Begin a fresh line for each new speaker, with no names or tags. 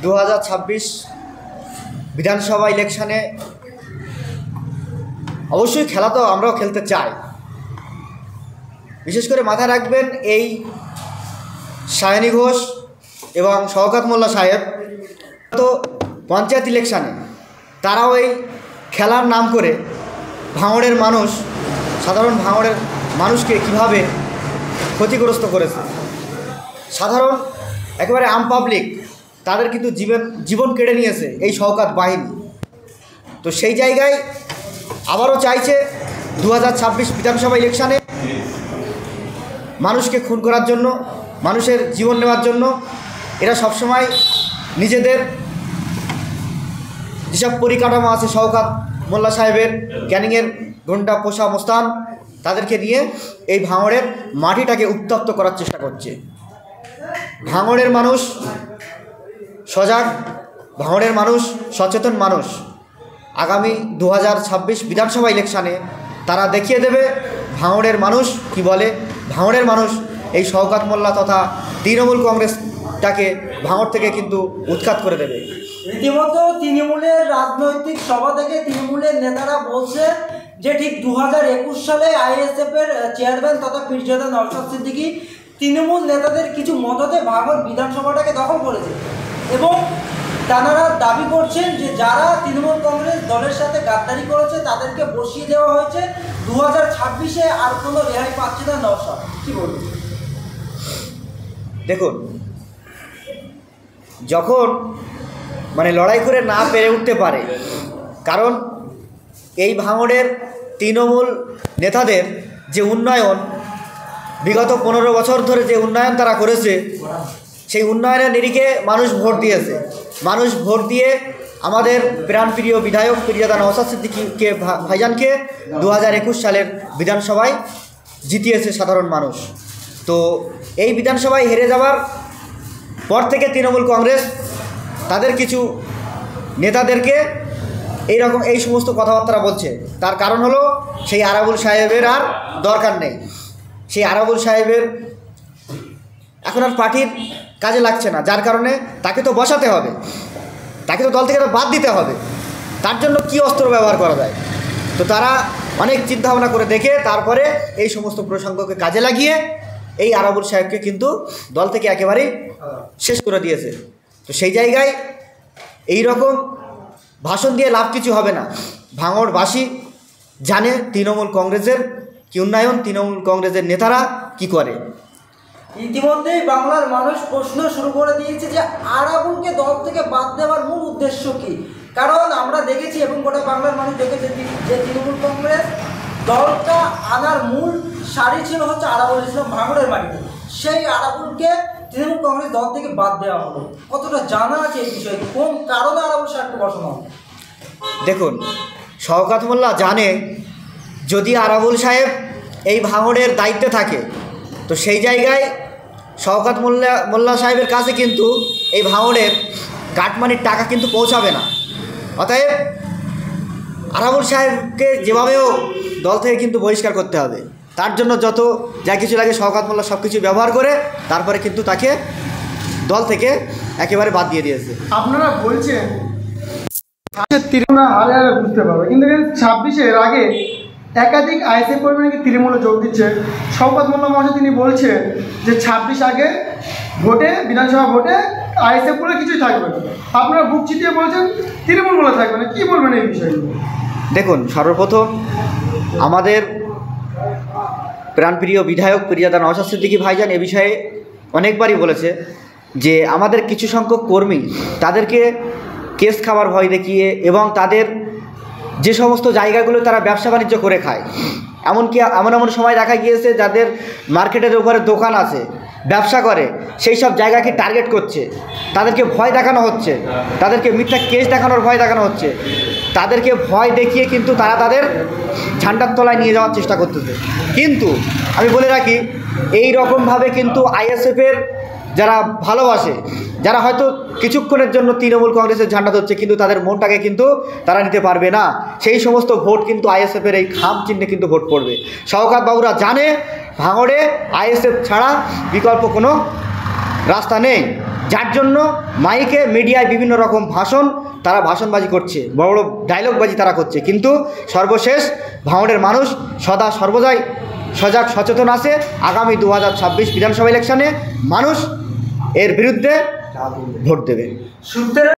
2026 বিধানসভা ইলেকশনে অবশ্যই খেলা তো আমরাও খেলতে চাই। বিশেষ করে মাথায় রাখবেন, এই সায়নী ঘোষ এবং শওকত মোল্লা সাহেব তো পঞ্চায়েত ইলেকশানে তারাও এই খেলার নাম করে ভাঙড়ের মানুষ, সাধারণ ভাঙড়ের মানুষকে কিভাবে ক্ষতিগ্রস্ত করেছে। সাধারণ একেবারে আম পাবলিক তাদের কিন্তু জীবন কেড়ে নিয়েছে এই শওকত বাহিনী। তো সেই জায়গায় আবারও চাইছে 2026 বিধানসভা ইলেকশানে মানুষকে খুন করার জন্য, মানুষের জীবন নেওয়ার জন্য। এরা সবসময় নিজেদের যেসব পরিকাঠামো আছে, শওকত মোল্লা সাহেবের, ক্যানিংয়ের ঘণ্টা পোষা মোস্তান, তাদেরকে নিয়ে এই ভাঙড়ের মাটিটাকে উত্তপ্ত করার চেষ্টা করছে। ভাঙড়ের মানুষ সজাগ, ভাঙড়ের মানুষ সচেতন মানুষ। আগামী 2026 বিধানসভা ইলেকশানে তারা দেখিয়ে দেবে ভাঙড়ের মানুষ কি বলে। ভাঙড়ের মানুষ এই শওকত মোল্লা তথা তৃণমূল কংগ্রেসটাকে ভাঙড় থেকে কিন্তু উৎখাত করে দেবে।
রীতিমতো তৃণমূলের রাজনৈতিক সভা থেকে তৃণমূলের নেতারা বলছে যে ঠিক 2021 সালে আইএসএফের চেয়ারম্যান তথা পীরজাদা নওশাদ সিদ্দিকী তৃণমূল নেতাদের কিছু মদতে ভাঙড় বিধানসভাটাকে দখল করেছে এবং তারা দাবি করছেন যে যারা তৃণমূল কংগ্রেস দলের সাথে গাদ্দারি করেছে তাদেরকে বসিয়ে দেওয়া হয়েছে। 2026-এ আর কোনো রেহাই পাচ্ছে না নওশাদ। কী বলবেন?
দেখুন, যখন লড়াই করে না পেরে উঠতে পারে, কারণ এই ভাঙড়ের তৃণমূল নেতাদের যে উন্নয়ন, বিগত 15 বছর ধরে যে উন্নয়ন তারা করেছে, সেই উন্নয়নের নিরিখে মানুষ ভোট দিয়েছে। মানুষ ভোট দিয়ে আমাদের প্রাণপ্রিয় বিধায়ক পীরজাদা নওশাদ সিদ্দিকীকে ভাইজানকে 2021 সালের বিধানসভায় জিতিয়েছে সাধারণ মানুষ। তো এই বিধানসভায় হেরে যাওয়ার পর থেকে তৃণমূল কংগ্রেস তাদের কিছু নেতাদেরকে এই সমস্ত কথাবার্তা বলছে। তার কারণ হলো সেই আরাবুল সাহেবের আর দরকার নেই। সেই আরাবুল সাহেবের এখন আর পার্টির কাজে লাগছে না, যার কারণে তাকে তো বসাতে হবে, তাকে তো দল থেকে বাদ দিতে হবে। তার জন্য কি অস্ত্র ব্যবহার করা যায়, তো তারা অনেক চিন্তাভাবনা করে দেখে তারপরে এই সমস্ত প্রসঙ্গকে কাজে লাগিয়ে এই আরাবুল সাহেবকে কিন্তু দল থেকে একেবারেই শেষ করে দিয়েছে। তো সেই জায়গায় এই রকম ভাষণ দিয়ে লাভ কিছু হবে না। ভাঙড়বাসী জানে তৃণমূল কংগ্রেসের কি উন্নয়ন, তৃণমূল কংগ্রেসের নেতারা কি করে।
ইতিমধ্যেই বাংলার মানুষ প্রশ্ন শুরু করে দিয়েছে যে আরাবুলকে দল থেকে বাদ দেওয়ার মূল উদ্দেশ্য কী। কারণ আমরা দেখেছি এবং গোটা বাংলার মানুষ দেখেছে যে তৃণমূল কংগ্রেস দলটা আনার মূল সারি ছিল হচ্ছে আরাবুল ইসলাম ভাঙড়ের মাটিতে। সেই আরাবুলকে তৃণমূল কংগ্রেস দল থেকে বাদ দেওয়া হলো। কতটা জানা আছে এই বিষয়ে, কোন কারণে আরাবুল সাহেবকে বসানো হবে?
দেখুন, শওকত মোল্লা জানে যদি আরাবুল সাহেব এই ভাঙড়ের দায়িত্বে থাকে, তো সেই জায়গায় শওকত মোল্লা সাহেবের কাছে কিন্তু এই ভাঙড়ের কাটমানির টাকা কিন্তু পৌঁছাবে না। অতএব আরাবুল সাহেবকে যেভাবেও দল থেকে কিন্তু বহিষ্কার করতে হবে। তার জন্য যত যা কিছু লাগে শওকত মোল্লা সব কিছু ব্যবহার করে তারপরে কিন্তু তাকে দল থেকে একেবারে বাদ দিয়ে দিয়েছে।
আপনারা বলছেন তৃণমূল হারে হারে বুঝতে পারবে, কিন্তু 26-এর আগে একাধিক আইএসএফ কর্মী নাকি তৃণমূলে যোগ দিচ্ছে। শওকত মোল্লা মহাশয় তিনি বলছেন যে 26 আগে ভোটে, বিধানসভা ভোটে আইএসএফ বলে কিছুই থাকবে না। আপনারা বুক চিতিয়ে বলছেন তৃণমূল বলে থাকবে না, কী বলবেন এই বিষয়গুলো?
দেখুন, সর্বপ্রথম আমাদের প্রাণপ্রিয় বিধায়ক পীরজাদা নওশাদ সিদ্দিকী ভাইজান এ বিষয়ে অনেকবারই বলেছে যে আমাদের কিছু সংখ্যক কর্মী তাদেরকে কেস খাবার ভয় দেখিয়ে এবং তাদের যে সমস্ত জায়গাগুলো তারা ব্যবসা বাণিজ্য করে খায়, এমনকি এমন সময় দেখা গিয়েছে যাদের মার্কেটের উপরে দোকান আছে, ব্যবসা করে, সেই সব জায়গাকে টার্গেট করছে, তাদেরকে ভয় দেখানো হচ্ছে, তাদেরকে মিথ্যা কেস দেখানোর ভয় দেখানো হচ্ছে। তাদেরকে ভয় দেখিয়ে কিন্তু তারা তাদের ঝান্ডার তলায় নিয়ে যাওয়ার চেষ্টা করতেছে। কিন্তু আমি বলে রাখি, এই রকমভাবে কিন্তু আইএসএফের যারা ভালোবাসে, যারা হয়তো কিছুক্ষণের জন্য তৃণমূল কংগ্রেসের ঝান্ডা ধরছে, কিন্তু তাদের মনটাকে কিন্তু তারা নিতে পারবে না। সেই সমস্ত ভোট কিন্তু আইএসএফের এই খাম চিহ্নে কিন্তু ভোট পড়বে। শওকত বাবুরা জানে ভাঙড়ে আইএসএফ ছাড়া বিকল্প কোনো রাস্তা নেই। যার জন্য মাইকে মিডিয়ায় বিভিন্ন রকম তারা ভাষণবাজি করছে, বড় বড় ডায়লগবাজি তারা করছে, কিন্তু সর্বশেষ ভাঙড়ের মানুষ সদা সর্বদাই সজাগ সচেতন আছে। আগামী 2026 বিধানসভা ইলেকশনে মানুষ এর বিরুদ্ধে ভোট দেবে।